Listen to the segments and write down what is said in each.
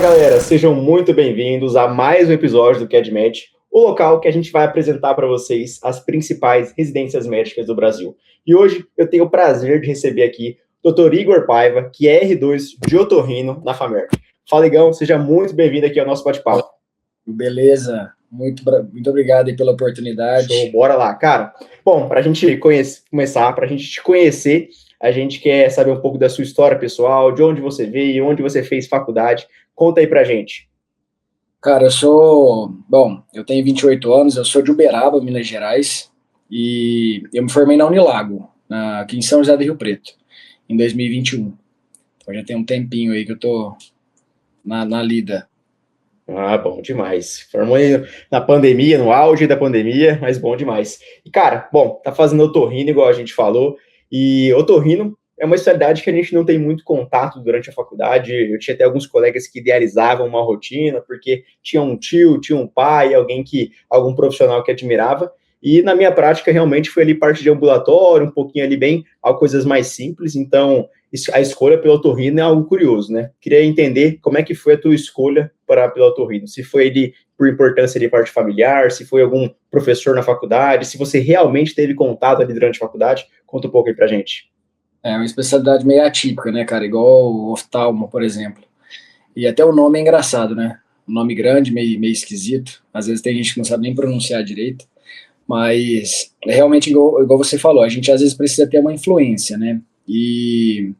galera, sejam muito bem-vindos a mais um episódio do CADMed, o local que a gente vai apresentar para vocês as principais residências médicas do Brasil. E hoje eu tenho o prazer de receber aqui o Dr. Igor Paiva, que é R2 de Otorrino na FAMERP. Fala, Igão, seja muito bem-vindo aqui ao nosso bate-papo. Beleza, muito obrigado aí pela oportunidade. Show, bora lá, cara. Bom, para a gente começar, para a gente te conhecer, a gente quer saber um pouco da sua história pessoal, de onde você veio, onde você fez faculdade. Conta aí pra gente. Cara, eu tenho 28 anos, eu sou de Uberaba, Minas Gerais, e eu me formei na Unilago, aqui em São José do Rio Preto, em 2021. Então já tem um tempinho aí que eu tô na lida. Ah, bom demais. Formou na pandemia, no auge da pandemia, mas bom demais. E, cara, bom, tá fazendo otorrino, igual a gente falou, e otorrino é uma especialidade que a gente não tem muito contato durante a faculdade. Eu tinha até alguns colegas que idealizavam uma rotina, porque tinha um tio, tinha um pai, algum profissional que admirava. E na minha prática, realmente, foi ali parte de ambulatório, um pouquinho ali bem, coisas mais simples. Então, a escolha pelo otorrino é algo curioso, né? Queria entender como é que foi a tua escolha pelo otorrino. Se foi ali por importância de parte familiar, se foi algum professor na faculdade, se você realmente teve contato ali durante a faculdade. Conta um pouco aí pra gente. É uma especialidade meio atípica, né, cara? Igual o oftalmo, por exemplo. E até o nome é engraçado, né? Um nome grande, meio esquisito. Às vezes tem gente que não sabe nem pronunciar direito. Mas é realmente igual você falou, a gente às vezes precisa ter uma influência, né? E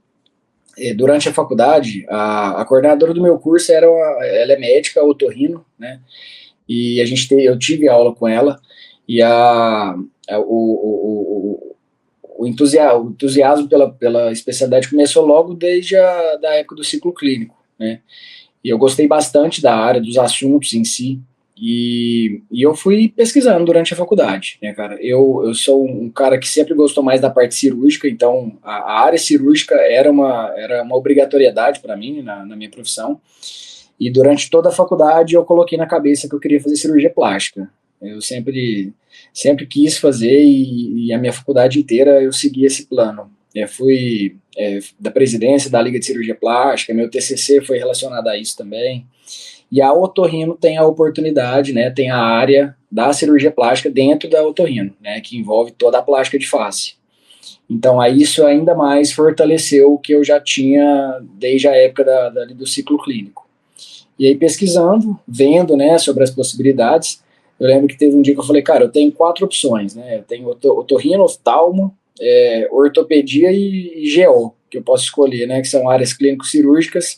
durante a faculdade, a coordenadora do meu curso ela é médica, otorrino, né? E eu tive aula com ela e o entusiasmo pela especialidade começou logo desde da época do ciclo clínico, né? E eu gostei bastante da área, dos assuntos em si, e eu fui pesquisando durante a faculdade, né, cara? Eu sou um cara que sempre gostou mais da parte cirúrgica, então a área cirúrgica era uma obrigatoriedade para mim, na minha profissão, e durante toda a faculdade eu coloquei na cabeça que eu queria fazer cirurgia plástica. Eu sempre quis fazer e a minha faculdade inteira eu segui esse plano. Eu fui da presidência da Liga de Cirurgia Plástica, meu TCC foi relacionado a isso também. E a otorrino tem a oportunidade, né, tem a área da cirurgia plástica dentro da otorrino, né, que envolve toda a plástica de face. Então, aí isso ainda mais fortaleceu o que eu já tinha desde a época do ciclo clínico. E aí, pesquisando, vendo, né, sobre as possibilidades, eu lembro que teve um dia que eu falei, cara, eu tenho 4 opções, né, eu tenho otorrino, oftalmo, ortopedia e GO, que eu posso escolher, né, que são áreas clínico-cirúrgicas.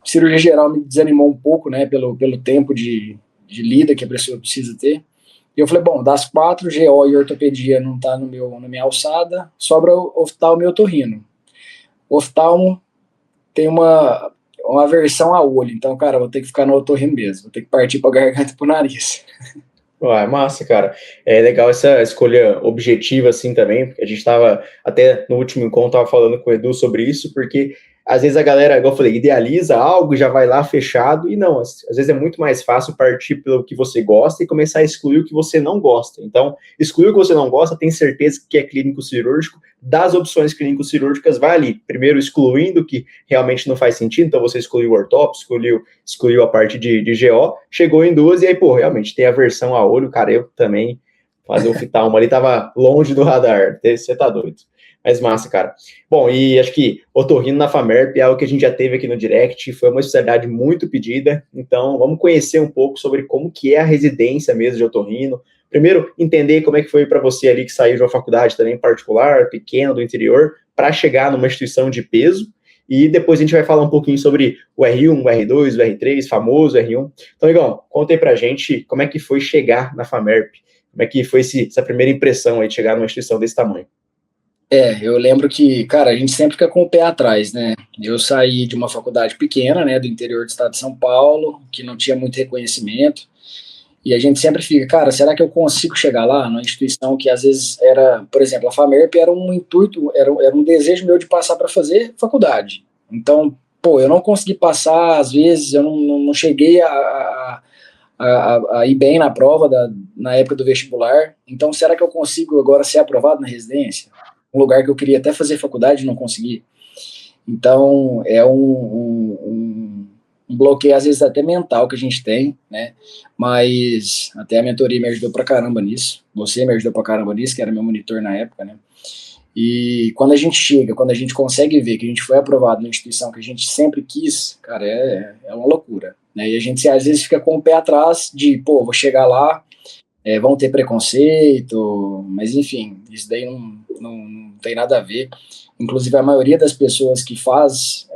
Cirurgia geral me desanimou um pouco, né, pelo tempo de lida que a pessoa precisa ter. E eu falei, bom, das 4, GO e ortopedia não tá na minha alçada, sobra oftalmo e otorrino. Oftalmo tem uma aversão a olho, então, cara, vou ter que ficar no otorrino mesmo, vou ter que partir pra garganta e pro nariz. Ué, massa, cara. É legal essa escolha objetiva, assim, também, porque a gente estava, até no último encontro, tava falando com o Edu sobre isso, porque às vezes a galera, igual eu falei, idealiza algo e já vai lá fechado, e não, às vezes é muito mais fácil partir pelo que você gosta e começar a excluir o que você não gosta. Então, excluir o que você não gosta, tem certeza que é clínico cirúrgico, das opções clínico-cirúrgicas, vai ali, primeiro excluindo o que realmente não faz sentido, então você excluiu o ortópio, excluiu a parte de GO, chegou em 2 e aí, pô, realmente tem aversão a olho, cara, eu também, fazer o oftalmo ali tava longe do radar, você tá doido. Mas massa, cara. Bom, e acho que otorrino na FAMERP é algo que a gente já teve aqui no Direct, foi uma especialidade muito pedida, então vamos conhecer um pouco sobre como que é a residência mesmo de otorrino. Primeiro, entender como é que foi para você ali que saiu de uma faculdade também particular, pequena, do interior, para chegar numa instituição de peso, e depois a gente vai falar um pouquinho sobre o R1, o R2, o R3, famoso R1. Então, Igão, conta aí pra gente como é que foi chegar na FAMERP, como é que foi essa primeira impressão aí de chegar numa instituição desse tamanho. Eu lembro que, cara, a gente sempre fica com o pé atrás, né? Eu saí de uma faculdade pequena, né, do interior do estado de São Paulo, que não tinha muito reconhecimento, e a gente sempre fica, cara, será que eu consigo chegar lá? Numa instituição que às vezes era, por exemplo, a FAMERP era um intuito, era um desejo meu de passar para fazer faculdade. Então, pô, eu não consegui passar, às vezes, eu não cheguei a ir bem na prova na época do vestibular, então será que eu consigo agora ser aprovado na residência? Um lugar que eu queria até fazer faculdade e não consegui. Então, é um bloqueio, às vezes, até mental que a gente tem, né? Mas até a mentoria me ajudou pra caramba nisso. Você me ajudou pra caramba nisso, que era meu monitor na época, né? E quando a gente chega, quando a gente consegue ver que a gente foi aprovado na instituição que a gente sempre quis, cara, é uma loucura, né? E a gente, às vezes, fica com o pé atrás de, pô, vou chegar lá, vão ter preconceito, mas, enfim, isso daí não tem nada a ver. Inclusive, a maioria das pessoas que faz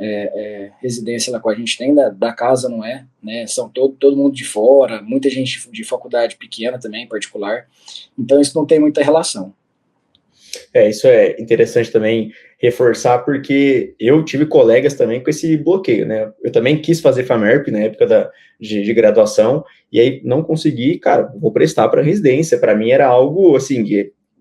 residência lá com a gente tem da casa, não é, né? São todo mundo de fora, muita gente de faculdade pequena também, particular. Então, isso não tem muita relação. Isso é interessante também reforçar, porque eu tive colegas também com esse bloqueio, né? Eu também quis fazer FAMERP na época de graduação, e aí não consegui, cara, vou prestar para residência. Para mim era algo assim,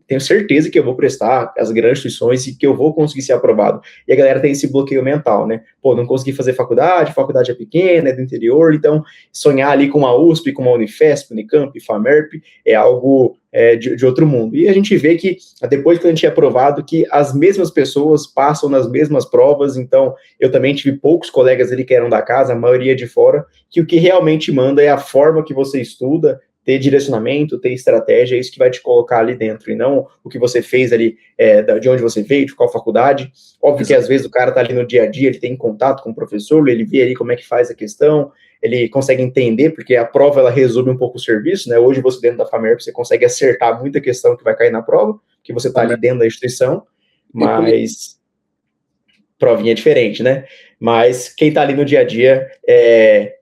tenho certeza que eu vou prestar as grandes instituições e que eu vou conseguir ser aprovado. E a galera tem esse bloqueio mental, né? Pô, não consegui fazer faculdade é pequena, é do interior, então sonhar ali com uma USP, com uma Unifesp, Unicamp, FAMERP, é algo de outro mundo. E a gente vê que, depois que a gente é aprovado, que as mesmas pessoas passam nas mesmas provas, então eu também tive poucos colegas ali que eram da casa, a maioria de fora, que o que realmente manda é a forma que você estuda, ter direcionamento, ter estratégia, é isso que vai te colocar ali dentro, e não o que você fez ali, de onde você veio, de qual faculdade. Óbvio que às vezes o cara tá ali no dia a dia, ele tem contato com o professor, ele vê ali como é que faz a questão, ele consegue entender, porque a prova, ela resume um pouco o serviço, né? Hoje você dentro da FAMERP, você consegue acertar muita questão que vai cair na prova, que você tá ali dentro da instituição, mas provinha diferente, né? Mas quem tá ali no dia a dia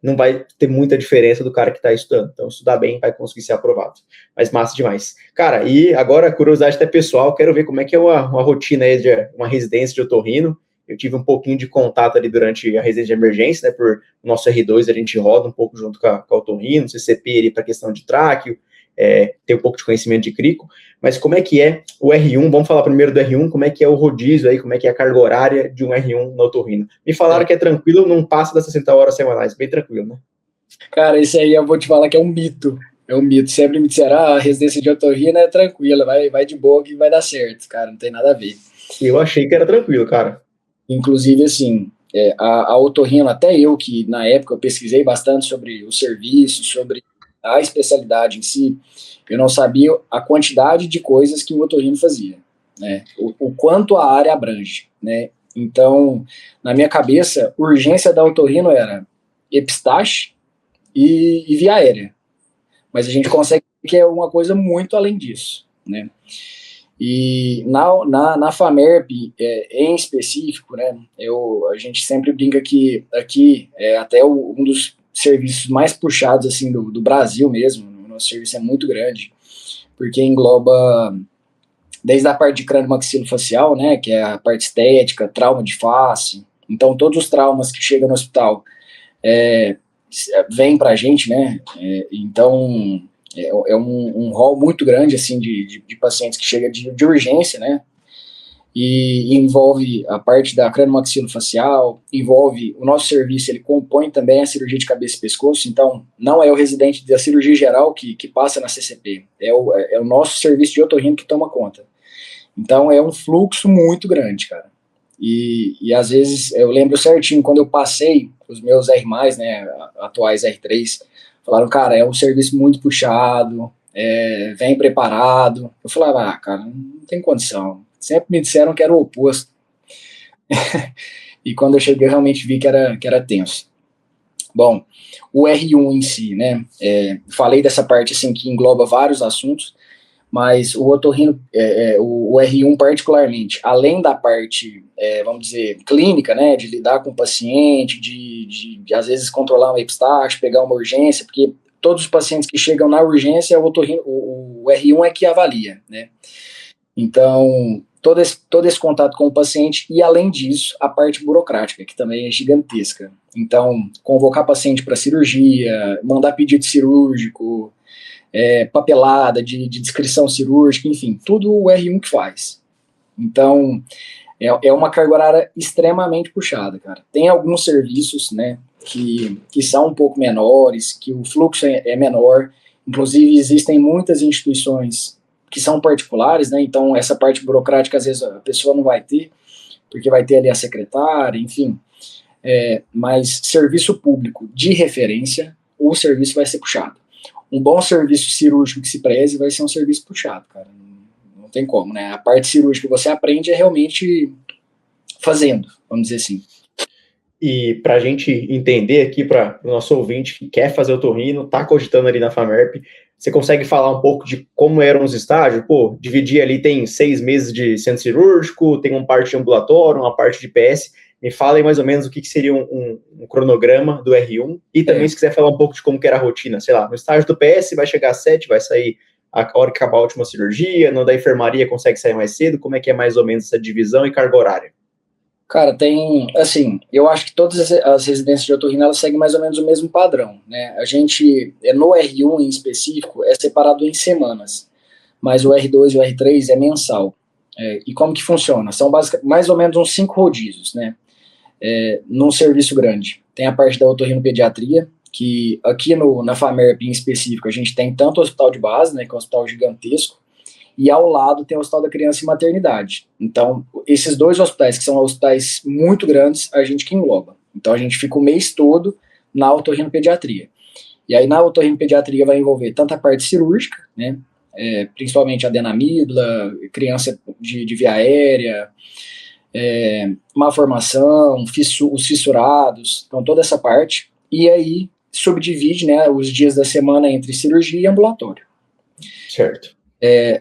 não vai ter muita diferença do cara que tá estudando. Então, estudar bem vai conseguir ser aprovado. Mas massa demais. Cara, e agora, curiosidade até pessoal, quero ver como é que é uma rotina aí de uma residência de otorrino. Eu tive um pouquinho de contato ali durante a residência de emergência, né? Por nosso R2, a gente roda um pouco junto com a otorrino, CCP ali para questão de tráqueo, tem um pouco de conhecimento de crico, mas como é que é o R1? Vamos falar primeiro do R1, como é que é o rodízio aí, como é que é a carga horária de um R1 na otorrino? Me falaram que é tranquilo, não passa das 60 horas semanais, bem tranquilo, né? Cara, isso aí eu vou te falar que é um mito. É um mito. Sempre me disseram, a residência de otorrino é tranquila, vai de boa que vai dar certo. Cara, não tem nada a ver. Eu achei que era tranquilo, cara. Inclusive, assim, a otorrino, até eu, que na época eu pesquisei bastante sobre o serviço, sobre a especialidade em si, eu não sabia a quantidade de coisas que o otorrino fazia, né? O quanto a área abrange, né? Então, na minha cabeça, urgência da otorrino era epistaxe e via aérea. Mas a gente consegue ver que é uma coisa muito além disso, né? E na FAMERP, em específico, né, a gente sempre brinca que aqui é até um dos serviços mais puxados assim, do Brasil mesmo. O nosso serviço é muito grande, porque engloba desde a parte de crânio-maxilofacial, né, que é a parte estética, trauma de face. Então, todos os traumas que chegam no hospital vêm para a gente, né? Então, é um rol muito grande assim de pacientes que chega de urgência, né? E envolve a parte da crânio-maxilofacial, envolve o nosso serviço, ele compõe também a cirurgia de cabeça e pescoço, então não é o residente da cirurgia geral que passa na CCP, é o nosso serviço de otorrino que toma conta. Então é um fluxo muito grande, cara. E às vezes, eu lembro certinho, quando eu passei os meus R+, né, atuais R3, falaram, cara, é um serviço muito puxado, vem preparado. Eu falava, cara, não tem condição. Sempre me disseram que era o oposto. E quando eu cheguei, eu realmente vi que era tenso. Bom, o R1 em si, né, falei dessa parte assim que engloba vários assuntos, mas o otorrino, o R1 particularmente, além da parte, vamos dizer, clínica, né, de lidar com o paciente, de às vezes controlar um epistaxe, pegar uma urgência, porque todos os pacientes que chegam na urgência, o R1 é que avalia, né. Então, todo esse contato com o paciente e, além disso, a parte burocrática, que também é gigantesca. Então, convocar paciente para cirurgia, mandar pedido cirúrgico, papelada de descrição cirúrgica, enfim, tudo o R1 que faz. Então, é uma carga horária extremamente puxada, cara. Tem alguns serviços, né, que são um pouco menores, que o fluxo é menor, inclusive existem muitas instituições que são particulares, né, então essa parte burocrática às vezes a pessoa não vai ter, porque vai ter ali a secretária, enfim. Mas serviço público de referência, o serviço vai ser puxado. Um bom serviço cirúrgico que se preze vai ser um serviço puxado, cara. Não tem como, né? A parte cirúrgica que você aprende é realmente fazendo, vamos dizer assim. E para a gente entender aqui, para o nosso ouvinte que quer fazer otorrino, está cogitando ali na FAMERP, você consegue falar um pouco de como eram os estágios? Pô, dividir ali, tem 6 meses de centro cirúrgico, tem uma parte de ambulatório, uma parte de PS. Me fala aí mais ou menos o que seria um cronograma do R1, e também se quiser falar um pouco de como que era a rotina, sei lá, no estágio do PS vai chegar às 7, vai sair a hora que acabar a última cirurgia, no da enfermaria consegue sair mais cedo, como é que é mais ou menos essa divisão e carga horária? Cara, tem, assim, eu acho que todas as residências de otorrino, elas seguem mais ou menos o mesmo padrão, né? A gente, no R1 em específico, é separado em semanas, mas o R2 e o R3 é mensal. E como que funciona? São mais ou menos uns 5 rodízios, né? Num serviço grande. Tem a parte da otorrinopediatria, que aqui na FAMERP em específico, a gente tem tanto o hospital de base, né, que é um hospital gigantesco, e ao lado tem o Hospital da Criança e Maternidade. Então, esses 2 hospitais, que são hospitais muito grandes, a gente que engloba. Então, a gente fica o mês todo na otorrinopediatria. E aí, na otorrinopediatria vai envolver tanto a parte cirúrgica, né, principalmente adenamídula, criança de via aérea, má formação, os fissurados, então toda essa parte. E aí, subdivide, né, os dias da semana entre cirurgia e ambulatório. Certo.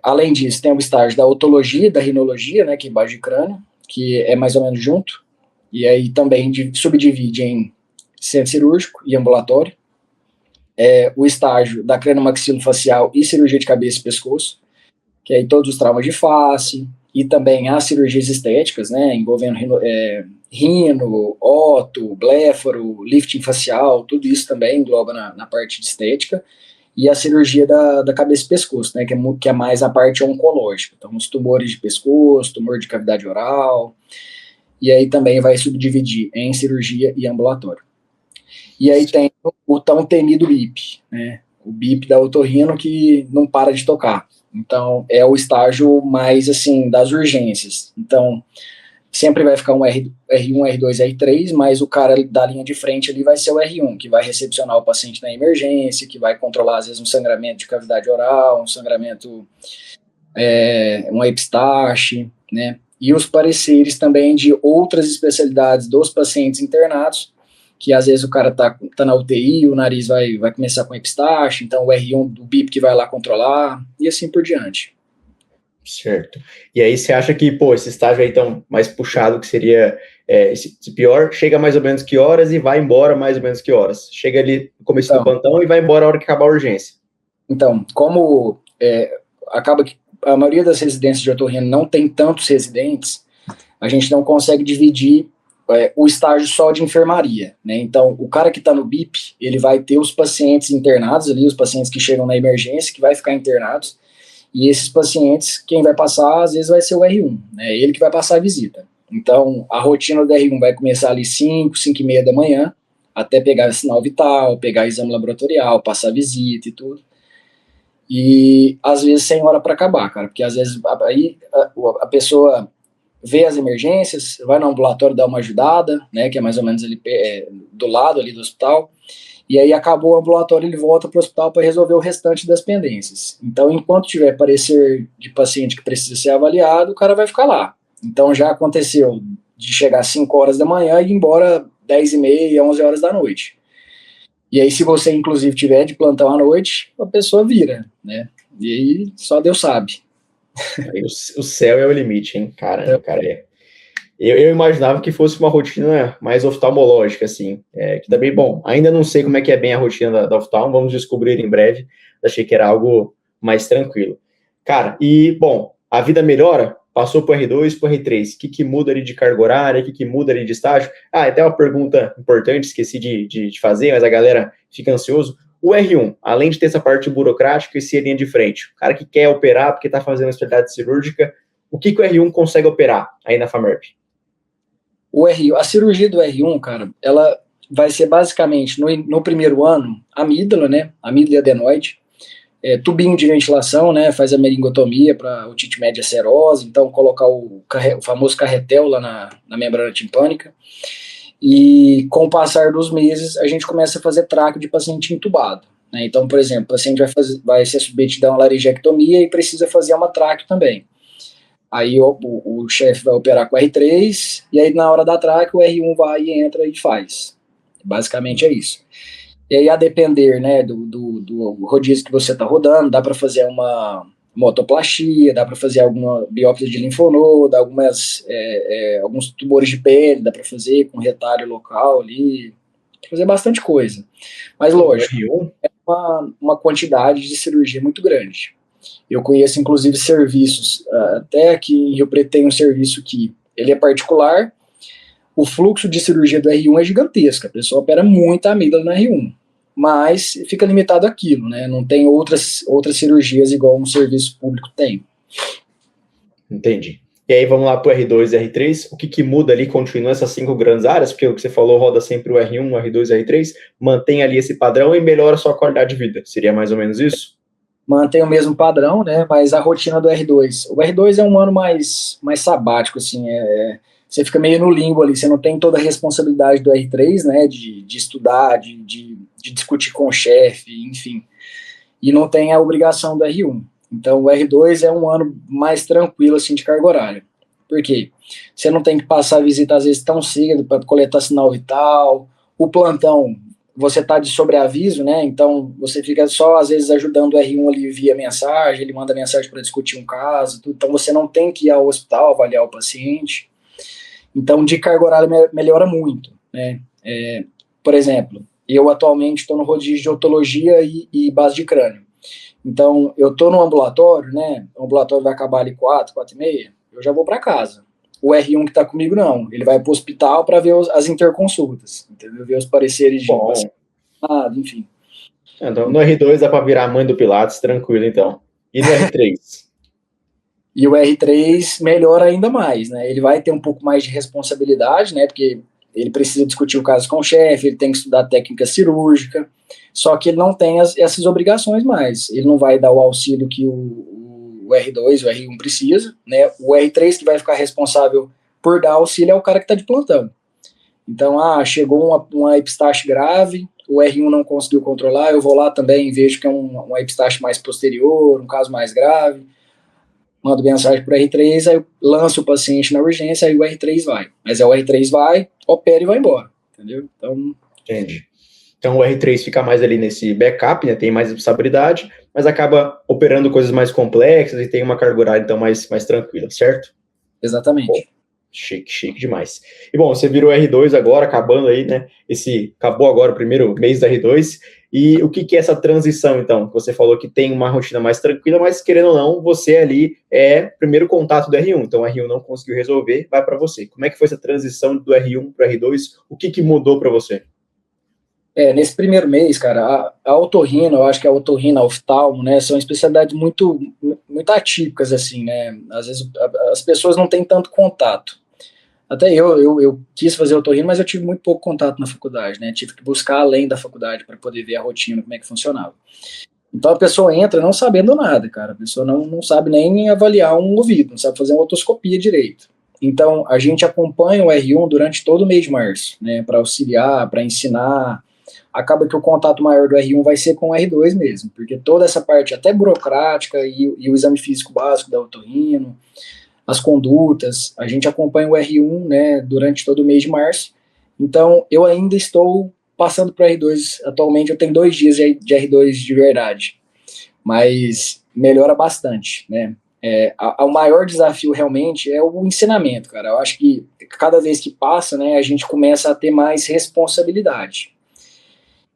Além disso, tem o estágio da otologia, da rinologia, né, que é embaixo de crânio, que é mais ou menos junto, e aí também subdivide em centro cirúrgico e ambulatório. O estágio da crânio-maxilofacial e cirurgia de cabeça e pescoço, que aí todos os traumas de face, e também as cirurgias estéticas, né, envolvendo rino, oto, bléfaro, lifting facial, tudo isso também engloba na parte de estética. E a cirurgia da cabeça e pescoço, né, que é mais a parte oncológica. Então, os tumores de pescoço, tumor de cavidade oral, e aí também vai subdividir em cirurgia e ambulatório. E aí tem o tão temido BIP, né, o BIP da otorrino que não para de tocar. Então, é o estágio mais, assim, das urgências. Então, sempre vai ficar um R1, R2, R3, mas o cara da linha de frente ali vai ser o R1, que vai recepcionar o paciente na emergência, que vai controlar, às vezes, um sangramento de cavidade oral, um sangramento, uma epistaxe, né? E os pareceres também de outras especialidades dos pacientes internados, que às vezes o cara tá na UTI, o nariz vai começar com epistaxe, então o R1 do BIP que vai lá controlar, e assim por diante. Certo. E aí você acha que, pô, esse estágio aí tão mais puxado, que seria esse pior, chega mais ou menos que horas e vai embora mais ou menos que horas? Chega ali no começo do plantão e vai embora a hora que acabar a urgência. Então, como acaba que a maioria das residências de otorrino não tem tantos residentes, a gente não consegue dividir o estágio só de enfermaria, né? Então, o cara que está no BIP, ele vai ter os pacientes internados ali, os pacientes que chegam na emergência, que vai ficar internados. E esses pacientes, quem vai passar, às vezes, vai ser o R1, né? Ele que vai passar a visita. Então, a rotina do R1 vai começar ali 5, 5 e meia da manhã, até pegar sinal vital, pegar exame laboratorial, passar visita e tudo. E, às vezes, sem hora para acabar, cara, porque, às vezes, aí a pessoa vê as emergências, vai no ambulatório dar uma ajudada, né, que é mais ou menos ali do lado ali do hospital, e aí acabou o ambulatório, ele volta para o hospital para resolver o restante das pendências. Então, enquanto tiver parecer de paciente que precisa ser avaliado, o cara vai ficar lá. Então, já aconteceu de chegar às 5 horas da manhã e ir embora 10 e meia, 11 horas da noite. E aí, se você, inclusive, tiver de plantão à noite, a pessoa vira, né? E aí, só Deus sabe. Aí o céu é o limite, hein? Caramba, cara. Eu imaginava que fosse uma rotina mais oftalmológica, assim. Que também, bom, ainda não sei como é que é bem a rotina da oftalmo, vamos descobrir em breve. Achei que era algo mais tranquilo. Cara, e, bom, a vida melhora? Passou para o R2, para o R3. O que muda ali de carga horária? O que muda ali de estágio? Até uma pergunta importante, esqueci de fazer, mas a galera fica ansioso. O R1, além de ter essa parte burocrática e ser linha de frente, o cara que quer operar porque está fazendo a especialidade cirúrgica, o que o R1 consegue operar aí na FAMERP? A cirurgia do R1, cara, ela vai ser basicamente, no primeiro ano, amígdala, né, amígdala e adenoide, tubinho de ventilação, né, faz a meringotomia para otite média serosa, então colocar o famoso carretel lá na membrana timpânica, E com o passar dos meses, a gente começa a fazer traque de paciente entubado, né? Então, por exemplo, o paciente vai ser submetido a uma laringectomia e precisa fazer uma traque também. Aí o chefe vai operar com o R3, e aí na hora da traque o R1 vai e entra e faz. Basicamente é isso. E aí, a depender, né, do rodízio que você está rodando, dá para fazer uma otoplastia, dá para fazer alguma biópsia de linfonodo, alguns tumores de pele, dá para fazer com retalho local ali, fazer bastante coisa. Mas, lógico, é uma quantidade de cirurgia muito grande. Eu conheço, inclusive, serviços, até aqui em Rio Preto tem um serviço que ele é particular. O fluxo de cirurgia do R1 é gigantesco, a pessoa opera muita amígdala no R1, mas fica limitado àquilo, né? Não tem outras cirurgias igual um serviço público tem. Entendi. E aí vamos lá para o R2 e R3, o que muda ali, continua essas 5 grandes áreas, porque o que você falou roda sempre o R1, o R2 e o R3, mantém ali esse padrão e melhora a sua qualidade de vida, seria mais ou menos isso? Mantém o mesmo padrão, né? Mas a rotina do R2. O R2 é um ano mais sabático, assim, você fica meio no limbo ali, você não tem toda a responsabilidade do R3, né, de estudar, de discutir com o chefe, enfim, e não tem a obrigação do R1. Então o R2 é um ano mais tranquilo, assim, de carga horária. Por quê? Você não tem que passar a visita, às vezes, tão cedo para coletar sinal vital, o plantão, você está de sobreaviso, né, então você fica só, às vezes, ajudando o R1 ali via mensagem, ele manda mensagem para discutir um caso, então você não tem que ir ao hospital avaliar o paciente. Então, de carga horária melhora muito, né? Por exemplo, eu atualmente estou no rodízio de otologia e base de crânio. Então, eu estou no ambulatório, né? O ambulatório vai acabar ali 4h30, eu já vou para casa. O R1 que está comigo, não. Ele vai para o hospital para ver as interconsultas, entendeu? Ver os pareceres de paciente, enfim. Então, no R2 dá para virar mãe do Pilates, tranquilo, então. E no R3? E o R3 melhora ainda mais, né? Ele vai ter um pouco mais de responsabilidade, né? Porque ele precisa discutir o caso com o chefe, ele tem que estudar técnica cirúrgica, só que ele não tem essas obrigações mais. Ele não vai dar o auxílio que o R2, o R1 precisa, né? O R3 que vai ficar responsável por dar auxílio é o cara que está de plantão. Então, chegou uma epistaxe grave, o R1 não conseguiu controlar, eu vou lá também e vejo que é uma epistaxe mais posterior, um caso mais grave, mando mensagem para o R3, aí eu lanço o paciente na urgência, aí o R3 vai. Mas o R3 vai, opera e vai embora, entendeu? Então... Entendi. Então o R3 fica mais ali nesse backup, né, tem mais responsabilidade, mas acaba operando coisas mais complexas e tem uma carga horária, então, mais tranquila, certo? Exatamente. Bom, chique demais. E bom, você virou R2 agora, acabando aí, né, acabou agora o primeiro mês da R2, e o que é essa transição, então? Você falou que tem uma rotina mais tranquila, mas querendo ou não, você ali é primeiro contato do R1, então o R1 não conseguiu resolver, vai para você. Como é que foi essa transição do R1 para o R2? O que mudou para você? Nesse primeiro mês, cara, a otorrino, eu acho que a otorrina, a oftalmo, né, são especialidades muito atípicas, assim, né, às vezes as pessoas não têm tanto contato. Até eu quis fazer otorrino, mas eu tive muito pouco contato na faculdade, né, tive que buscar além da faculdade para poder ver a rotina, como é que funcionava. Então a pessoa entra não sabendo nada, cara, a pessoa não sabe nem avaliar um ouvido, não sabe fazer uma otoscopia direito. Então a gente acompanha o R1 durante todo o mês de março, né, para auxiliar, para ensinar. Acaba que o contato maior do R1 vai ser com o R2 mesmo, porque toda essa parte até burocrática e o exame físico básico da otorrino, as condutas, a gente acompanha o R1, né, durante todo o mês de março. Então, eu ainda estou passando para o R2, atualmente eu tenho 2 dias de R2 de verdade, mas melhora bastante, né. O maior desafio realmente é o ensinamento, cara. Eu acho que cada vez que passa, né, a gente começa a ter mais responsabilidade.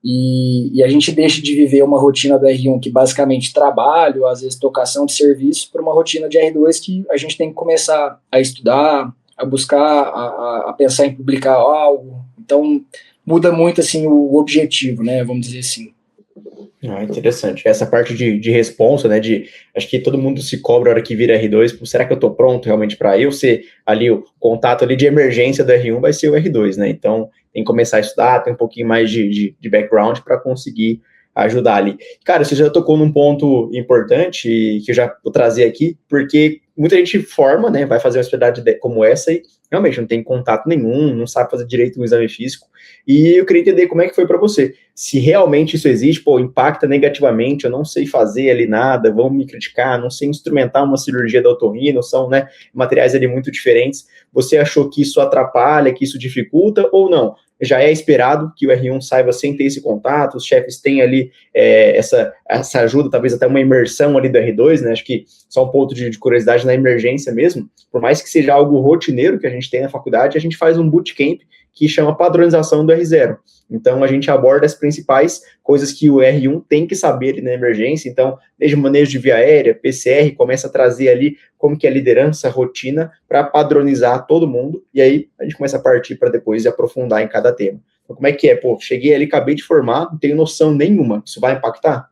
E a gente deixa de viver uma rotina do R1 que basicamente trabalho, às vezes tocação de serviço, para uma rotina de R2 que a gente tem que começar a estudar, a buscar, a pensar em publicar algo. Então, muda muito assim o objetivo, né? Vamos dizer assim. Interessante. Essa parte de responsa, né? Acho que todo mundo se cobra a hora que vira R2. Será que eu estou pronto realmente para eu ser ali o contato ali de emergência do R1 vai ser o R2, né? Então tem que começar a estudar, tem um pouquinho mais de background para conseguir ajudar ali. Cara, você já tocou num ponto importante que eu já vou trazer aqui, porque muita gente forma, né, vai fazer uma especialidade como essa e realmente não tem contato nenhum, não sabe fazer direito um exame físico. E eu queria entender como é que foi para você. Se realmente isso existe, pô, impacta negativamente, eu não sei fazer ali nada, vão me criticar, não sei instrumentar uma cirurgia da otorrino, são, né, materiais ali muito diferentes. Você achou que isso atrapalha, que isso dificulta ou não? Já é esperado que o R1 saiba sem ter esse contato, os chefes têm ali essa ajuda, talvez até uma imersão ali do R2, né? Acho que só um ponto de curiosidade na emergência mesmo, por mais que seja algo rotineiro que a gente tem na faculdade, a gente faz um bootcamp que chama padronização do R0. Então, a gente aborda as principais coisas que o R1 tem que saber na emergência. Então, desde manejo de via aérea, PCR, começa a trazer ali como que é a liderança, a rotina, para padronizar todo mundo. E aí, a gente começa a partir para depois aprofundar em cada tema. Então, como é que é? Pô, cheguei ali, acabei de formar, não tenho noção nenhuma. Isso vai impactar?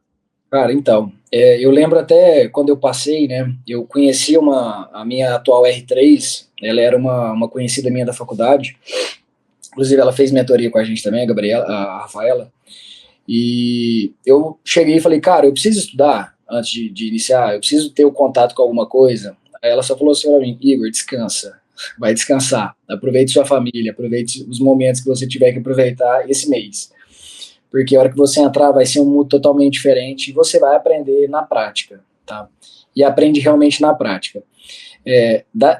Cara, então, eu lembro até quando eu passei, né, eu conheci a minha atual R3, ela era uma conhecida minha da faculdade, inclusive ela fez mentoria com a gente também, a Gabriela, a Rafaela, e eu cheguei e falei, cara, eu preciso estudar antes de iniciar, eu preciso ter o contato com alguma coisa. Aí ela só falou assim pra mim, Igor, descansa, vai descansar, aproveite sua família, aproveite os momentos que você tiver que aproveitar esse mês, porque a hora que você entrar vai ser um mundo totalmente diferente e você vai aprender na prática, tá? E aprende realmente na prática.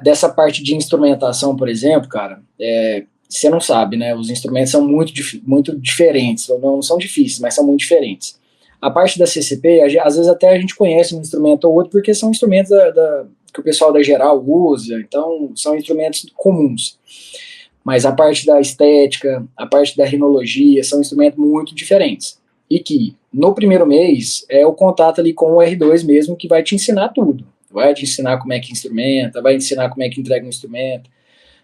Dessa parte de instrumentação, por exemplo, cara, você não sabe, né? Os instrumentos são muito diferentes, não são difíceis, mas são muito diferentes. A parte da CCP, às vezes até a gente conhece um instrumento ou outro, porque são instrumentos que o pessoal da geral usa, então são instrumentos comuns. Mas a parte da estética, a parte da rinologia, são instrumentos muito diferentes. E que, no primeiro mês, é o contato ali com o R2 mesmo, que vai te ensinar tudo. Vai te ensinar como é que instrumenta, vai te ensinar como é que entrega um instrumento,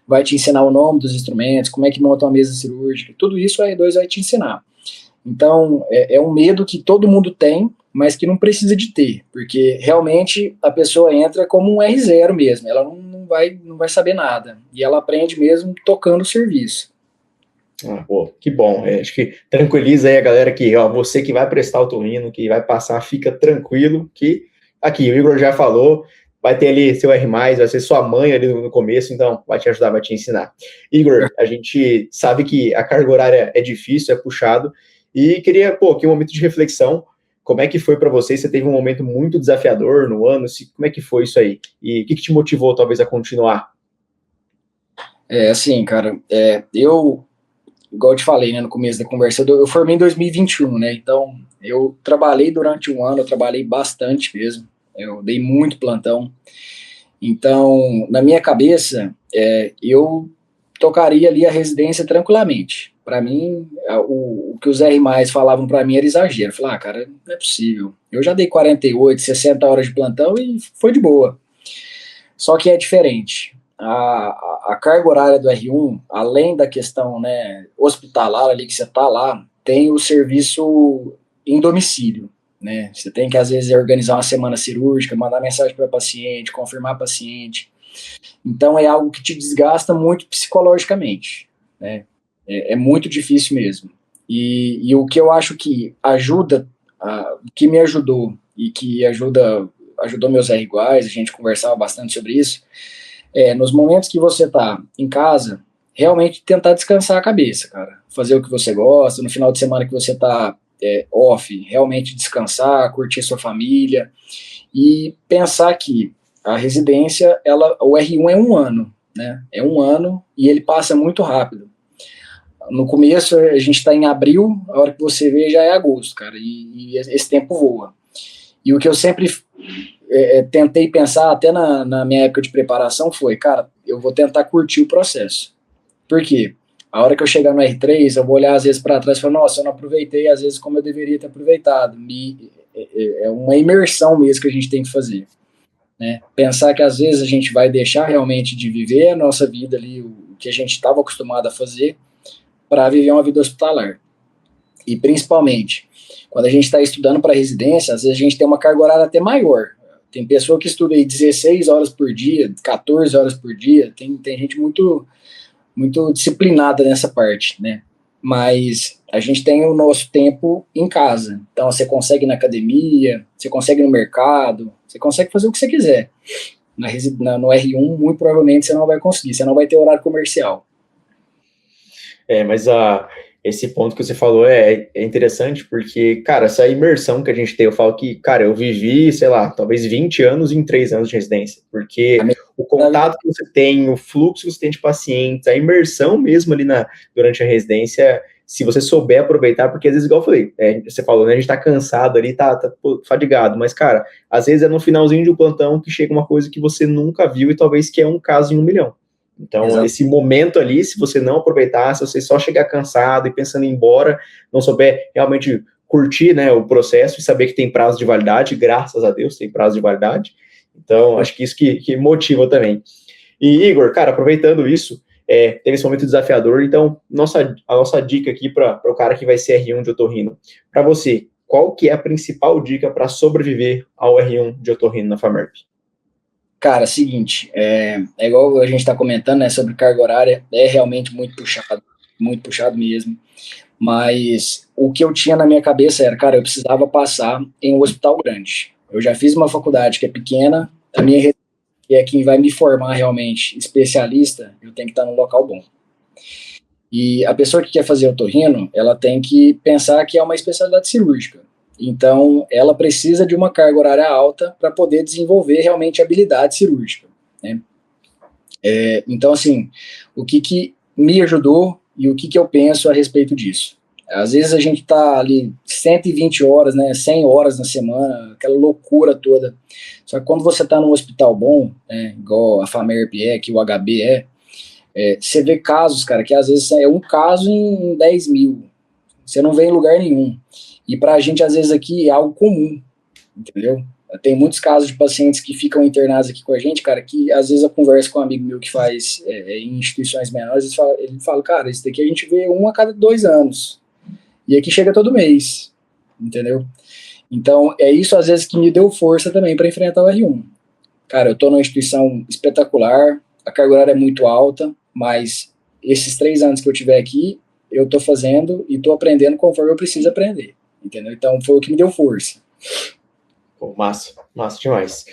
vai te ensinar o nome dos instrumentos, como é que monta uma mesa cirúrgica, tudo isso o R2 vai te ensinar. Então, é um medo que todo mundo tem, mas que não precisa de ter, porque realmente a pessoa entra como um R0 mesmo, ela não vai saber nada, e ela aprende mesmo tocando o serviço. Pô, que bom, acho que tranquiliza aí a galera que, ó, você que vai prestar o otorrino, que vai passar, fica tranquilo, que aqui, o Igor já falou, vai ter ali seu R+, vai ser sua mãe ali no começo, então vai te ajudar, vai te ensinar. Igor, a gente sabe que a carga horária é difícil, é puxado, e queria, pô, aqui um momento de reflexão, como é que foi para você? Você teve um momento muito desafiador no ano, como é que foi isso aí? E o que te motivou, talvez, a continuar? Assim, cara, igual eu te falei, né, no começo da conversa, eu formei em 2021, né, então eu trabalhei durante um ano, eu trabalhei bastante mesmo, eu dei muito plantão, então, na minha cabeça, eu tocaria ali a residência tranquilamente. Para mim, o que os R+, falavam para mim era exagero. Eu falei, cara, não é possível. Eu já dei 48, 60 horas de plantão e foi de boa. Só que é diferente. A carga horária do R1, além da questão, né, hospitalar ali que você está lá, tem o serviço em domicílio. Né? Você tem que, às vezes, organizar uma semana cirúrgica, mandar mensagem para paciente, confirmar paciente. Então, é algo que te desgasta muito psicologicamente. Né? É muito difícil mesmo. E o que eu acho que ajuda, que me ajudou e que ajudou meus R iguais, a gente conversava bastante sobre isso, nos momentos que você está em casa, realmente tentar descansar a cabeça, cara. Fazer o que você gosta, no final de semana que você está off, realmente descansar, curtir sua família e pensar que a residência, o R1 é um ano, né? É um ano e ele passa muito rápido. No começo, a gente está em abril, a hora que você vê já é agosto, cara, e esse tempo voa. E o que eu sempre tentei pensar, até na minha época de preparação, foi, cara, eu vou tentar curtir o processo. Por quê? A hora que eu chegar no R3, eu vou olhar às vezes para trás e falar, nossa, eu não aproveitei às vezes como eu deveria ter aproveitado. É uma imersão mesmo que a gente tem que fazer. Né? Pensar que às vezes a gente vai deixar realmente de viver a nossa vida ali, o que a gente estava acostumado a fazer, para viver uma vida hospitalar. E principalmente, quando a gente está estudando para residência, às vezes a gente tem uma carga horária até maior. Tem pessoa que estuda aí 16 horas por dia, 14 horas por dia, tem gente muito disciplinada nessa parte, né? Mas a gente tem o nosso tempo em casa. Então você consegue ir na academia, você consegue ir no mercado, você consegue fazer o que você quiser. no R1, muito provavelmente você não vai conseguir, você não vai ter horário comercial. Mas esse ponto que você falou é interessante, porque, cara, essa imersão que a gente tem, eu falo que, cara, eu vivi, sei lá, talvez 20 anos em 3 anos de residência, porque o contato que você tem, o fluxo que você tem de pacientes, a imersão mesmo ali durante a residência, se você souber aproveitar, porque às vezes, igual eu falei, você falou, né, a gente tá cansado ali, tá fadigado, mas, cara, às vezes é no finalzinho de um plantão que chega uma coisa que você nunca viu e talvez que é um caso em 1 milhão. Então, exato, esse momento ali, se você não aproveitar, se você só chegar cansado e pensando em ir embora, não souber realmente curtir, né, o processo e saber que tem prazo de validade, graças a Deus tem prazo de validade. Então, acho que isso que motiva também. E, Igor, cara, aproveitando isso, teve esse momento desafiador, então, a nossa dica aqui para o cara que vai ser R1 de otorrino. Para você, qual que é a principal dica para sobreviver ao R1 de otorrino na FAMERP? Cara, seguinte, é igual a gente está comentando, né, sobre carga horária, é realmente muito puxado mesmo, mas o que eu tinha na minha cabeça era, cara, eu precisava passar em um hospital grande. Eu já fiz uma faculdade que é pequena, a minha que é quem vai me formar realmente especialista, eu tenho que estar num local bom. E a pessoa que quer fazer otorrino, ela tem que pensar que é uma especialidade cirúrgica. Então, ela precisa de uma carga horária alta para poder desenvolver realmente habilidade cirúrgica, né? Então, assim, o que me ajudou e o que eu penso a respeito disso? Às vezes a gente está ali 120 horas, né, 100 horas na semana, aquela loucura toda. Só que quando você está num hospital bom, né, igual a FAMERP que o HB você vê casos, cara, que às vezes é um caso em 10 mil. Você não vê em lugar nenhum. E pra gente, às vezes, aqui é algo comum, entendeu? Tem muitos casos de pacientes que ficam internados aqui com a gente, cara, que às vezes eu converso com um amigo meu que faz em instituições menores, ele fala, cara, isso daqui a gente vê 1 a cada 2 anos. E aqui chega todo mês, entendeu? Então, é isso às vezes que me deu força também para enfrentar o R1. Cara, eu tô numa instituição espetacular, a carga horária é muito alta, mas esses 3 anos que eu tiver aqui, eu tô fazendo e tô aprendendo conforme eu preciso aprender, entendeu? Então, foi o que me deu força. Pô, massa demais.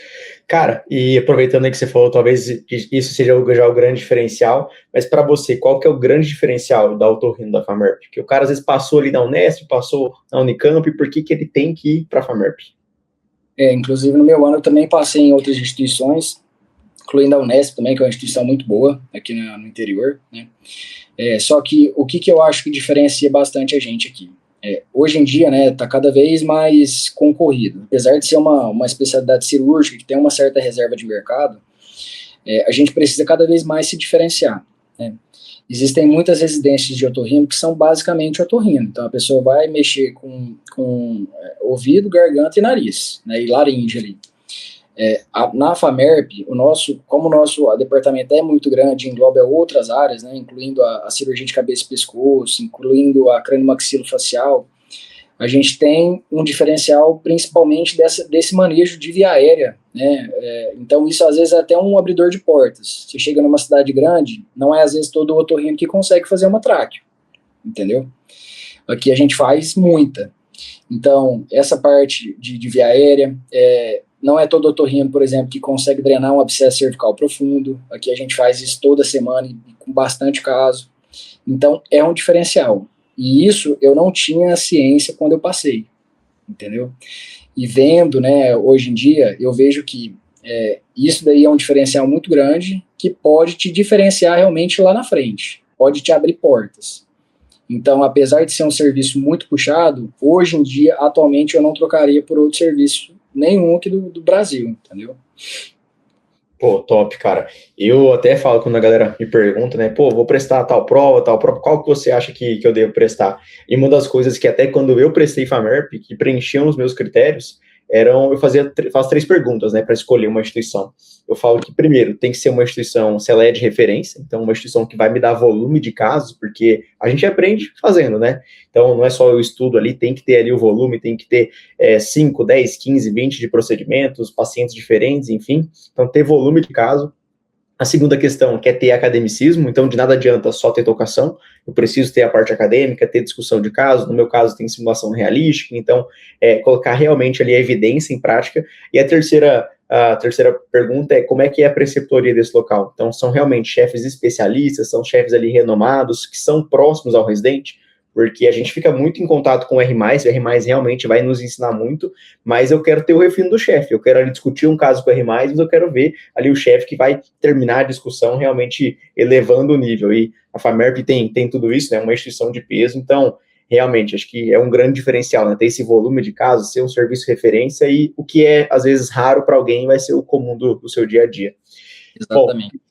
Cara, e aproveitando aí que você falou, talvez isso seja já o grande diferencial, mas para você, qual que é o grande diferencial da otorrino da FAMERP? Porque o cara às vezes passou ali na Unesp, passou na Unicamp, por que ele tem que ir para a FAMERP? Inclusive no meu ano eu também passei em outras instituições, incluindo a Unesp também, que é uma instituição muito boa aqui no interior, né? Só que o que eu acho que diferencia bastante a gente aqui? Hoje em dia, né, tá cada vez mais concorrido. Apesar de ser uma especialidade cirúrgica que tem uma certa reserva de mercado, a gente precisa cada vez mais se diferenciar, né? Existem muitas residências de otorrino que são basicamente otorrino. Então, a pessoa vai mexer com ouvido, garganta e nariz, né, e laringe ali. Na FAMERP, como o nosso departamento é muito grande, engloba outras áreas, né, incluindo a cirurgia de cabeça e pescoço, incluindo a crânio-maxilofacial, a gente tem um diferencial principalmente desse manejo de via aérea, né? Então isso às vezes é até um abridor de portas. Você chega numa cidade grande, não é às vezes todo o otorrino que consegue fazer uma tráqueo, entendeu? Aqui a gente faz muita. Então, essa parte de via aérea, não é todo otorrino, por exemplo, que consegue drenar um abscesso cervical profundo. Aqui a gente faz isso toda semana e com bastante caso. Então, é um diferencial. E isso eu não tinha ciência quando eu passei, entendeu? E vendo, né, hoje em dia, eu vejo que isso daí é um diferencial muito grande que pode te diferenciar realmente lá na frente. Pode te abrir portas. Então, apesar de ser um serviço muito puxado, hoje em dia, atualmente, eu não trocaria por outro serviço nenhum aqui do Brasil, entendeu? Pô, top, cara. Eu até falo quando a galera me pergunta, né? Pô, vou prestar tal prova, qual que você acha que eu devo prestar? E uma das coisas que até quando eu prestei FAMERP, que preenchiam os meus critérios, eu faço 3 perguntas, né, para escolher uma instituição. Eu falo que, primeiro, tem que ser uma instituição, se ela é de referência, então uma instituição que vai me dar volume de casos, porque a gente aprende fazendo, né? Então não é só o estudo ali, tem que ter ali o volume, tem que ter 5, 10, 15, 20 de procedimentos, pacientes diferentes, enfim. Então ter volume de caso. A segunda questão é ter academicismo, então de nada adianta só ter tocação, eu preciso ter a parte acadêmica, ter discussão de caso, no meu caso tem simulação realística, então colocar realmente ali a evidência em prática. E a terceira a terceira pergunta é como é que é a preceptoria desse local? Então, são realmente chefes especialistas, são chefes ali renomados, que são próximos ao residente? Porque a gente fica muito em contato com o R+, realmente vai nos ensinar muito, mas eu quero ter o refino do chefe, eu quero ali discutir um caso com o R+, mas eu quero ver ali o chefe que vai terminar a discussão realmente elevando o nível, e a FAMERP tem tudo isso, né, uma instituição de peso, então, realmente, acho que é um grande diferencial, né, ter esse volume de casos, ser um serviço referência, e o que é, às vezes, raro para alguém, vai ser o comum do seu dia a dia. Exatamente. Bom,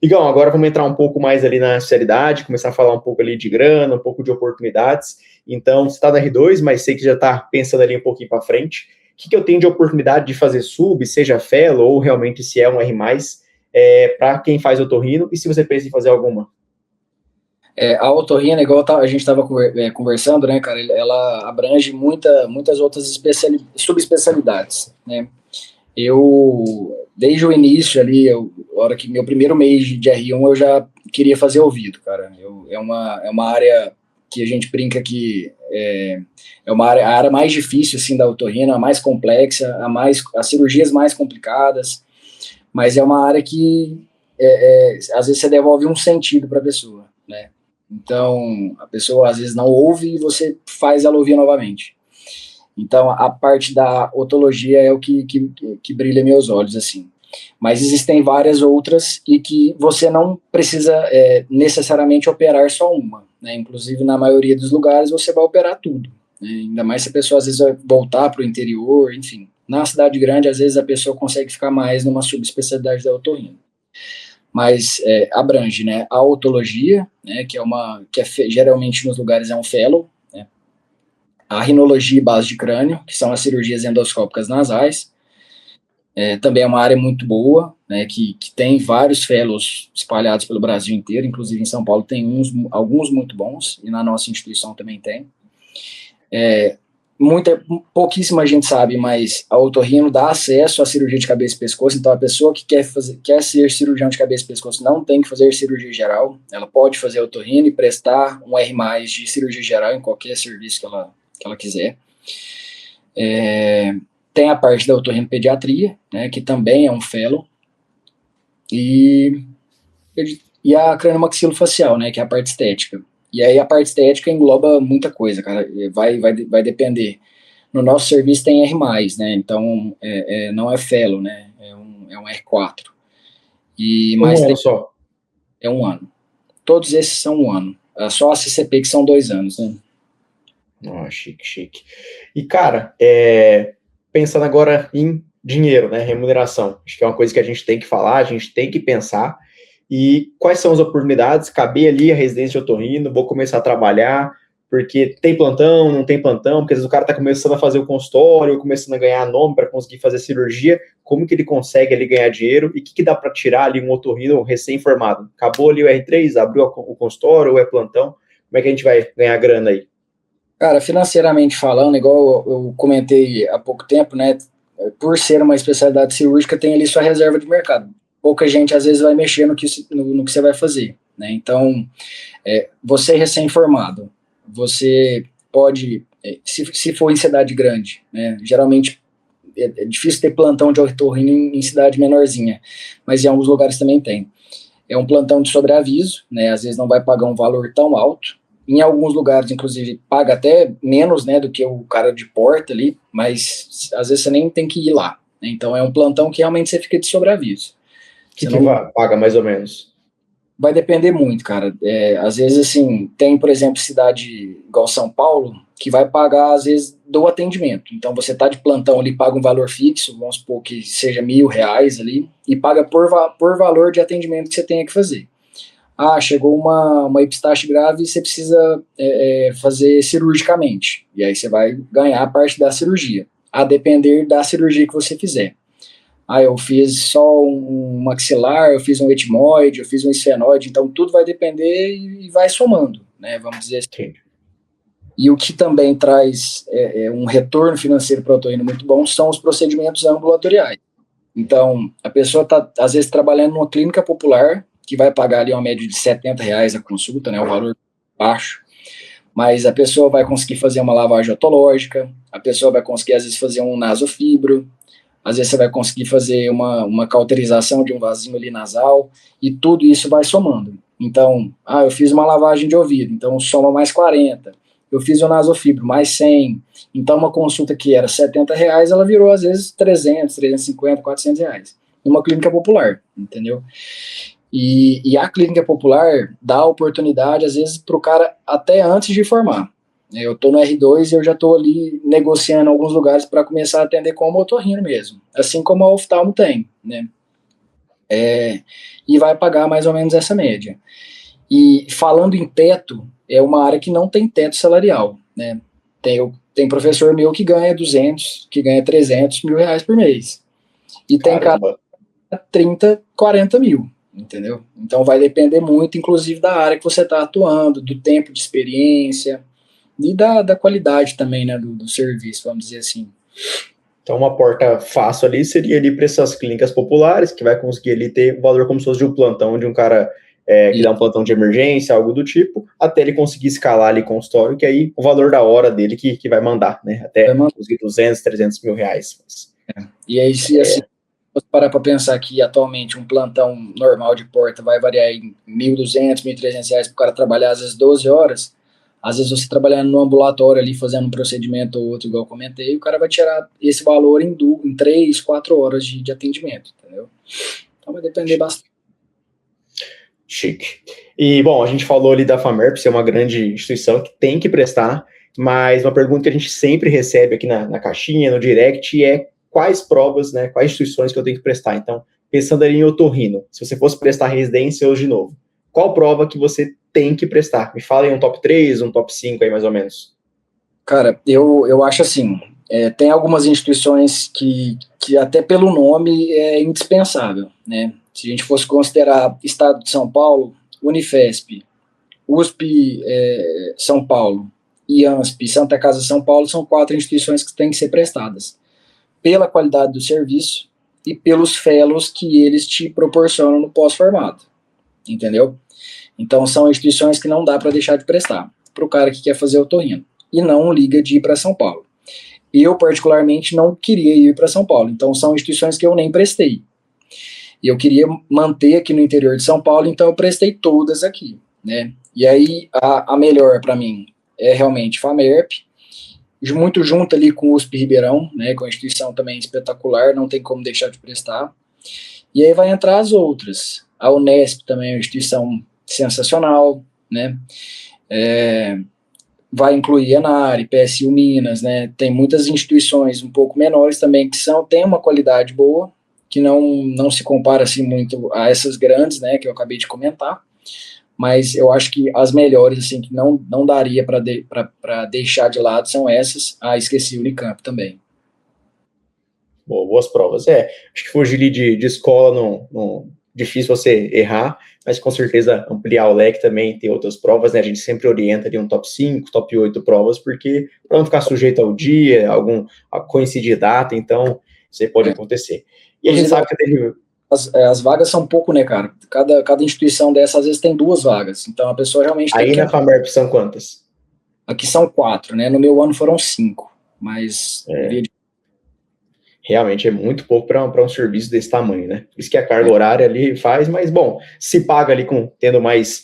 Igão, agora vamos entrar um pouco mais ali na seriedade, começar a falar um pouco ali de grana, um pouco de oportunidades. Então, você está na R2, mas sei que já está pensando ali um pouquinho para frente. O que eu tenho de oportunidade de fazer sub, seja fellow ou realmente se é um R+, para quem faz otorrino, e se você pensa em fazer alguma? A otorrina, igual a gente estava conversando, né, cara, ela abrange muitas outras subespecialidades, né. Desde o início ali, a hora que meu primeiro mês de R1, eu já queria fazer ouvido, cara. É uma área que a gente brinca que é a área mais difícil, assim, da otorrina, a mais complexa, as cirurgias mais complicadas, mas é uma área que, às vezes, você devolve um sentido para a pessoa, né? Então, a pessoa, às vezes, não ouve e você faz ela ouvir novamente. Então, a parte da otologia é o que brilha meus olhos, assim. Mas existem várias outras e que você não precisa necessariamente operar só uma, né? Inclusive, na maioria dos lugares, você vai operar tudo, né? Ainda mais se a pessoa, às vezes, vai voltar para o interior, enfim. Na cidade grande, às vezes, a pessoa consegue ficar mais numa subespecialidade da otorrino. Mas abrange, né, a otologia, né, geralmente nos lugares é um fellow, a rinologia e base de crânio, que são as cirurgias endoscópicas nasais, também é uma área muito boa, né, que tem vários fellows espalhados pelo Brasil inteiro, inclusive em São Paulo tem alguns muito bons, e na nossa instituição também tem. Pouquíssima gente sabe, mas a otorrino dá acesso à cirurgia de cabeça e pescoço, então a pessoa que quer ser cirurgião de cabeça e pescoço não tem que fazer cirurgia geral, ela pode fazer otorrino e prestar um R+, de cirurgia geral em qualquer serviço que ela quiser. Tem a parte da otorrinopediatria, né, que também é um fellow, e a craniomaxilofacial, né, que é a parte estética. E aí a parte estética engloba muita coisa, cara, vai depender. No nosso serviço tem R+, né, então não é fellow, né, é um R4. Um ano só. É um ano. Todos esses são um ano. Só a CCP que são 2 anos, né. Chique. E, cara, pensando agora em dinheiro, né, remuneração, acho que é uma coisa que a gente tem que falar, a gente tem que pensar, e quais são as oportunidades, caber ali a residência de otorrino, vou começar a trabalhar, porque tem plantão, não tem plantão, porque às vezes o cara está começando a fazer o consultório, começando a ganhar nome para conseguir fazer cirurgia, como que ele consegue ali ganhar dinheiro, e o que dá para tirar ali um otorrino recém-formado? Acabou ali o R3, abriu o consultório, ou é plantão, como é que a gente vai ganhar grana aí? Cara, financeiramente falando, igual eu comentei há pouco tempo, né, por ser uma especialidade cirúrgica, tem ali sua reserva de mercado. Pouca gente, às vezes, vai mexer no que você vai fazer, né, então, você recém-formado, você pode, se for em cidade grande, né, geralmente é difícil ter plantão de otorrino em cidade menorzinha, mas em alguns lugares também tem. É um plantão de sobreaviso, né, às vezes não vai pagar um valor tão alto, em alguns lugares, inclusive, paga até menos, né, do que o cara de porta ali, mas às vezes você nem tem que ir lá, né? Então é um plantão que realmente você fica de sobreaviso. Que paga mais ou menos? Vai depender muito, cara. Às vezes, assim, tem, por exemplo, cidade igual São Paulo, que vai pagar, às vezes, do atendimento. Então, você tá de plantão ali, paga um valor fixo, vamos supor que seja R$1.000 ali, e paga por valor de atendimento que você tenha que fazer. Chegou uma epistaxe grave e você precisa fazer cirurgicamente. E aí você vai ganhar a parte da cirurgia, a depender da cirurgia que você fizer. Eu fiz só um maxilar, eu fiz um etimoide, eu fiz um esfenoide, então tudo vai depender e vai somando, né, vamos dizer assim. E o que também traz um retorno financeiro para o otorrino muito bom são os procedimentos ambulatoriais. Então, a pessoa está, às vezes, trabalhando numa clínica popular, que vai pagar ali uma média de R$70 a consulta, né, um valor baixo, mas a pessoa vai conseguir fazer uma lavagem otológica, a pessoa vai conseguir, às vezes, fazer um nasofibro, às vezes você vai conseguir fazer uma cauterização de um vasinho ali nasal, e tudo isso vai somando. Então, eu fiz uma lavagem de ouvido, então soma mais 40. Eu fiz o nasofibro, mais 100. Então, uma consulta que era R$ 70, ela virou, às vezes, 300, 350, R$ 400. Numa clínica popular, entendeu? E a clínica popular dá oportunidade, às vezes, para o cara até antes de formar. Eu estou no R2 e eu já estou ali negociando alguns lugares para começar a atender como otorrino mesmo, assim como a oftalmo tem, né? E vai pagar mais ou menos essa média. E falando em teto, é uma área que não tem teto salarial, né? Tem professor meu que ganha 200, que ganha 300 mil reais por mês. E tem cara que ganha 30, 40 mil, entendeu? Então vai depender muito, inclusive, da área que você está atuando, do tempo de experiência e da qualidade também, né, do serviço, vamos dizer assim. Então, uma porta fácil ali seria ali para essas clínicas populares, que vai conseguir ali ter o valor como se fosse de um plantão, de um cara que dá um plantão de emergência, algo do tipo, até ele conseguir escalar ali consultório, que aí o valor da hora dele que vai mandar, né? Até conseguir 200, 300 mil reais. E aí, se assim, parar para pensar que atualmente um plantão normal de porta vai variar em R$ 1.200, R$ 1.300 para o cara trabalhar às vezes 12 horas, às vezes você trabalhando no ambulatório ali, fazendo um procedimento ou outro, igual eu comentei, o cara vai tirar esse valor em 3, 4 horas de atendimento, entendeu? Então vai depender bastante. Chique. E, bom, a gente falou ali da FAMERP ser uma grande instituição que tem que prestar, mas uma pergunta que a gente sempre recebe aqui na caixinha, no direct, é quais provas, né, quais instituições que eu tenho que prestar. Então, pensando ali em otorrino, se você fosse prestar residência hoje de novo, qual prova que você tem que prestar? Me fala em um top 3, um top 5 aí, mais ou menos. Cara, eu acho assim, tem algumas instituições que até pelo nome é indispensável, né? Se a gente fosse considerar Estado de São Paulo, Unifesp, USP São Paulo, IANSP, Santa Casa São Paulo, são 4 instituições que têm que ser prestadas pela qualidade do serviço e pelos fellows que eles te proporcionam no pós-formado, entendeu? Então são instituições que não dá para deixar de prestar para o cara que quer fazer otorrino e não liga de ir para São Paulo. Eu, particularmente, não queria ir para São Paulo, então são instituições que eu nem prestei. E eu queria manter aqui no interior de São Paulo, então eu prestei todas aqui, né? E aí a melhor para mim é realmente FAMERP, muito junto ali com o USP Ribeirão, né, com a instituição também espetacular, não tem como deixar de prestar. E aí vai entrar as outras. A Unesp também é uma instituição sensacional, né? Vai incluir a ANARE, PSU Minas, né? Tem muitas instituições um pouco menores também que têm uma qualidade boa, que não se compara assim muito a essas grandes, né, que eu acabei de comentar. Mas eu acho que as melhores, assim, que não daria para deixar de lado são essas. Esqueci o Unicamp também. Boas provas. Acho que fugir de escola não difícil você errar, mas com certeza ampliar o leque também, ter outras provas, né? A gente sempre orienta ali um top 5, top 8 provas, porque para não ficar sujeito ao dia, a coincidir data, então isso aí pode acontecer. E a gente sabe que teve... As vagas são pouco, né, cara? Cada instituição dessa, às vezes, tem 2 vagas. Então, a pessoa realmente tem que... Aí na FAMERP são quantas? Aqui são 4, né? No meu ano foram 5. Mas... Realmente é muito pouco para um serviço desse tamanho, né? Por isso que a carga horária ali faz, mas, bom, se paga ali tendo mais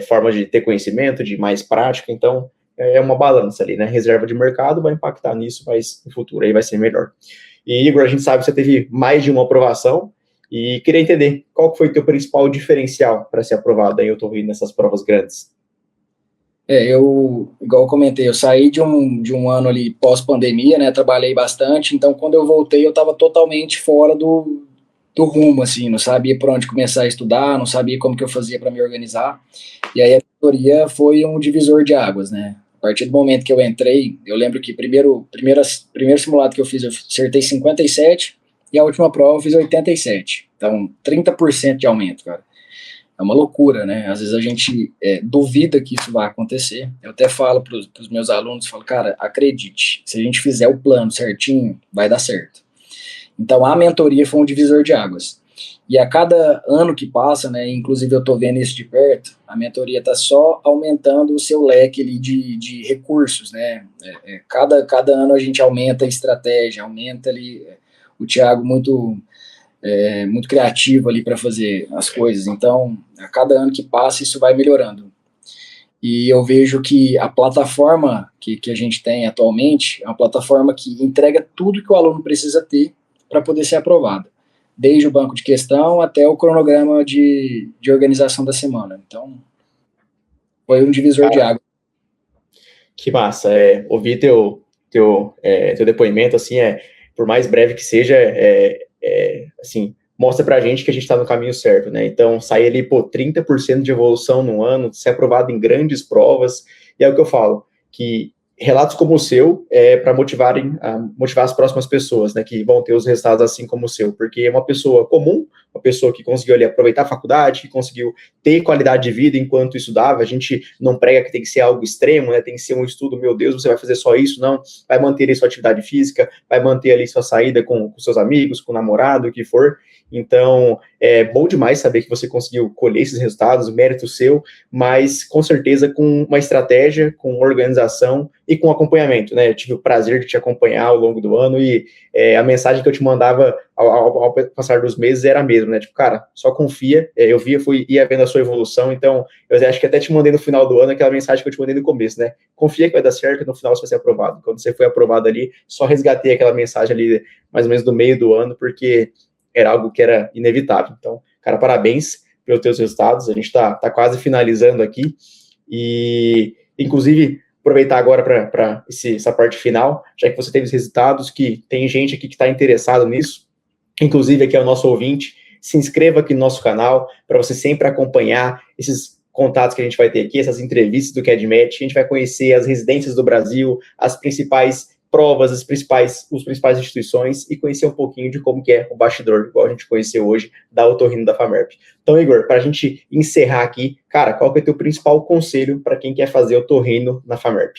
formas de ter conhecimento, de mais prática, então é uma balança ali, né? Reserva de mercado vai impactar nisso, mas no futuro aí vai ser melhor. E, Igor, a gente sabe que você teve mais de uma aprovação, e queria entender qual foi o teu principal diferencial para ser aprovado. Aí eu estou vendo nessas provas grandes. Igual eu comentei, eu saí de um ano ali pós-pandemia, né? Trabalhei bastante, então quando eu voltei eu estava totalmente fora do rumo, assim, não sabia por onde começar a estudar, não sabia como que eu fazia para me organizar. E aí a mentoria foi um divisor de águas, né? A partir do momento que eu entrei, eu lembro que primeiro simulado que eu fiz, eu acertei 57 e a última prova eu fiz 87. Então, 30% de aumento, cara. É uma loucura, né? Às vezes a gente duvida que isso vai acontecer. Eu até falo para os meus alunos, falo, cara, acredite, se a gente fizer o plano certinho, vai dar certo. Então, a mentoria foi um divisor de águas. E a cada ano que passa, né, inclusive eu estou vendo isso de perto, a mentoria está só aumentando o seu leque ali de recursos, né? Cada ano a gente aumenta a estratégia, aumenta ali o Thiago muito criativo ali para fazer as coisas. Então, a cada ano que passa, isso vai melhorando. E eu vejo que a plataforma que a gente tem atualmente é uma plataforma que entrega tudo que o aluno precisa ter para poder ser aprovado, desde o banco de questão até o cronograma de organização da semana. Então, foi um divisor de água. Que massa, ouvir teu depoimento, assim, por mais breve que seja, assim, mostra pra gente que a gente tá no caminho certo, né? Então, sair ali, 30% de evolução no ano, ser aprovado em grandes provas, e é o que eu falo, que relatos como o seu para motivar as próximas pessoas, né, que vão ter os resultados assim como o seu, porque é uma pessoa comum, uma pessoa que conseguiu ali aproveitar a faculdade, que conseguiu ter qualidade de vida enquanto estudava. A gente não prega que tem que ser algo extremo, né, tem que ser um estudo, meu Deus, você vai fazer só isso, não, vai manter ali sua atividade física, vai manter ali sua saída com seus amigos, com o namorado, o que for. Então, é bom demais saber que você conseguiu colher esses resultados, mérito seu, mas com certeza com uma estratégia, com organização e com acompanhamento, né? Eu tive o prazer de te acompanhar ao longo do ano e a mensagem que eu te mandava ao passar dos meses era a mesma, né? Tipo, cara, só confia. Eu ia vendo a sua evolução, então eu acho que até te mandei no final do ano aquela mensagem que eu te mandei no começo, né? Confia que vai dar certo, no final você vai ser aprovado. Quando você foi aprovado ali, só resgatei aquela mensagem ali mais ou menos do meio do ano, porque era algo que era inevitável. Então, cara, parabéns pelos teus resultados. A gente está quase finalizando aqui e, inclusive, aproveitar agora para essa parte final, já que você teve os resultados, que tem gente aqui que está interessado nisso, inclusive aqui é o nosso ouvinte, se inscreva aqui no nosso canal para você sempre acompanhar esses contatos que a gente vai ter aqui, essas entrevistas do CADMET. A gente vai conhecer as residências do Brasil, as principais provas, as principais instituições e conhecer um pouquinho de como que é o bastidor, igual a gente conheceu hoje, da Otorrino da FAMERP. Então, Igor, para a gente encerrar aqui, cara, qual que é o teu principal conselho para quem quer fazer Otorrino na FAMERP?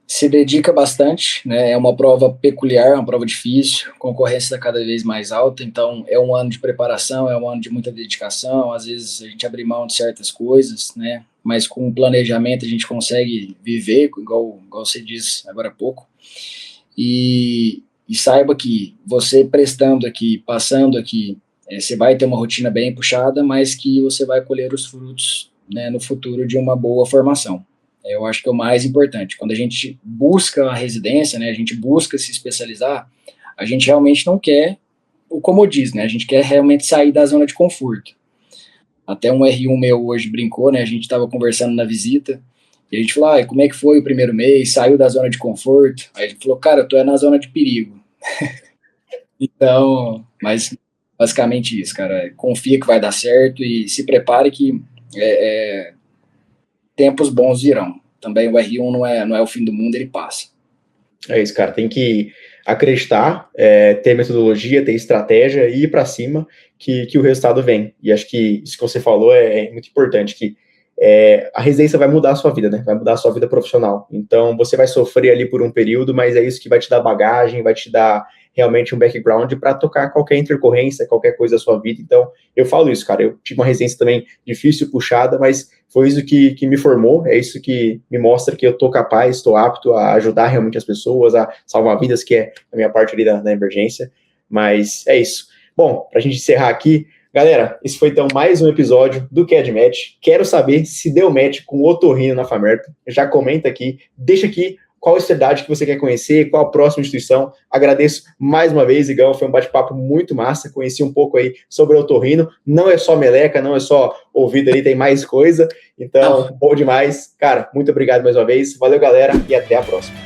Se dedica bastante, né? É uma prova peculiar, uma prova difícil, concorrência está cada vez mais alta, então é um ano de preparação, é um ano de muita dedicação, às vezes a gente abre mão de certas coisas, né? Mas com planejamento a gente consegue viver, igual você disse agora há pouco, e saiba que você prestando aqui, passando aqui, você vai ter uma rotina bem puxada, mas que você vai colher os frutos, né, no futuro de uma boa formação. Eu acho que é o mais importante. Quando a gente busca a residência, né, a gente busca se especializar, a gente realmente não quer o comodismo, né, a gente quer realmente sair da zona de conforto. Até um R1 meu hoje brincou, né, a gente estava conversando na visita, e a gente falou, como é que foi o primeiro mês, saiu da zona de conforto? Aí ele falou, cara, eu tô na zona de perigo. Então, mas basicamente isso, cara, confia que vai dar certo e se prepare que tempos bons virão. Também o R1 não é o fim do mundo, ele passa. É isso, cara, tem que acreditar, ter metodologia, ter estratégia e ir para cima que o resultado vem. E acho que isso que você falou é muito importante, que a residência vai mudar a sua vida, né? Vai mudar a sua vida profissional. Então, você vai sofrer ali por um período, mas é isso que vai te dar bagagem, vai te dar realmente um background para tocar qualquer intercorrência, qualquer coisa da sua vida. Então, eu falo isso, cara, eu tive uma residência também difícil, puxada, mas foi isso que me formou, é isso que me mostra que eu tô capaz, estou apto a ajudar realmente as pessoas, a salvar vidas, que é a minha parte ali da emergência. Mas é isso. Bom, para a gente encerrar aqui, galera, esse foi então mais um episódio do CADMET. Quero saber se deu match com o Otorrino na FAMERP. Já comenta aqui, deixa aqui qual cidade que você quer conhecer, qual a próxima instituição. Agradeço mais uma vez, Igão, foi um bate-papo muito massa, conheci um pouco aí sobre o Otorrino. Não é só meleca, não é só ouvido ali, tem mais coisa. Então, bom demais. Cara, muito obrigado mais uma vez. Valeu, galera, e até a próxima.